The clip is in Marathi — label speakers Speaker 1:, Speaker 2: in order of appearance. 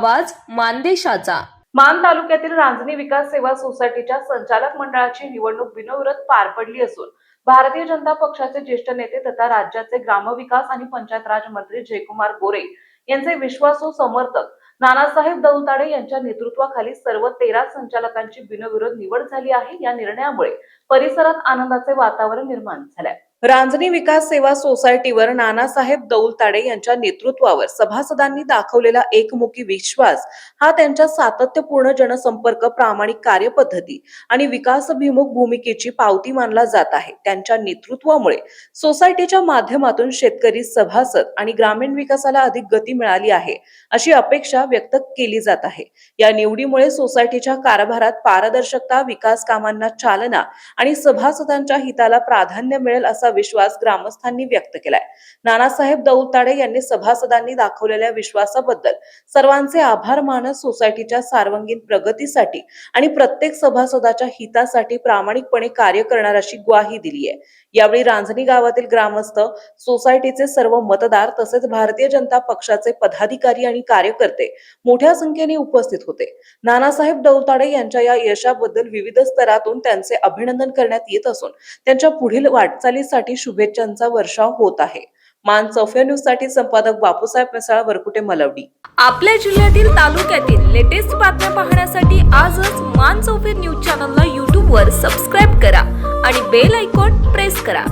Speaker 1: आवाज मानदेशाचा।
Speaker 2: मान तालुक्यातील रांजणी विकास सेवा सोसायटीच्या संचालक मंडळाची निवडणूक बिनविरोध पार पडली असून भारतीय जनता पक्षाचे ज्येष्ठ नेते तथा राज्याचे ग्रामविकास आणि पंचायत राज मंत्री जयकुमार गोरे यांचे विश्वासू समर्थक नानासाहेब दौलताडे यांच्या नेतृत्वाखाली सर्व 13 संचालकांची बिनविरोध निवड झाली आहे। या निर्णयामुळे परिसरात आनंदाचे वातावरण निर्माण झाले। रांजणी विकास सेवा सोसायटीवर नानासाहेब दौलताडे यांच्या नेतृत्वावर सभासदांनी दाखवलेला एकमुखी विश्वास हा त्यांच्या सातत्यपूर्ण जनसंपर्क, प्रामाणिक कार्यपद्धती आणि विकासभिमुख भूमिकेची पावती मानला जात आहे। त्यांच्या नेतृत्वामुळे सोसायटीच्या माध्यमातून शेतकरी, सभासद आणि ग्रामीण विकासाला अधिक गती मिळाली आहे अशी अपेक्षा व्यक्त केली जात आहे। या निवडीमुळे सोसायटीच्या कारभारात पारदर्शकता, विकास कामांना चालना आणि सभासदांच्या हिताला प्राधान्य मिळेल असा विश्वास ग्रामस्थांनी व्यक्त केलाय। नानासाहेब दौलताडे यांनी सभासदांनी दाखवलेल्या विश्वासाबद्दल सर्वांचे आभार मानत सोसायटीच्या सर्वांगीण प्रगतीसाठी आणि प्रत्येक सभासदाच्या हितासाठी प्रामाणिकपणे कार्य करणार अशी ग्वाही दिली आहे। यावेळी रांजणी गावातील ग्रामस्थ, सोसायटीचे सर्व मतदार तसेच भारतीय जनता पक्षाचे पदाधिकारी आणि कार्यकर्ते मोठ्या संख्येने उपस्थित होते। नानासाहेब दौलताडे यांच्या या यशाबद्दल विविध स्तरातून त्यांचे अभिनंदन करण्यात येत असून त्यांच्या पुढील वाटचालीसाठी शुभेच्छांचा वर्षाव होत आहे। मान चौफिया न्यूज साठी संपादक बापूसाहेब मिसाळ, वरकुटे, मलवडी।
Speaker 1: आपल्या जिल्ह्यातील, तालुक्यातील लेटेस्ट बातम्या पाहण्यासाठी आजच मान चौफिया न्यूज चॅनलला YouTube वर सबस्क्राइब करा आणि बेल आयकॉन प्रेस करा।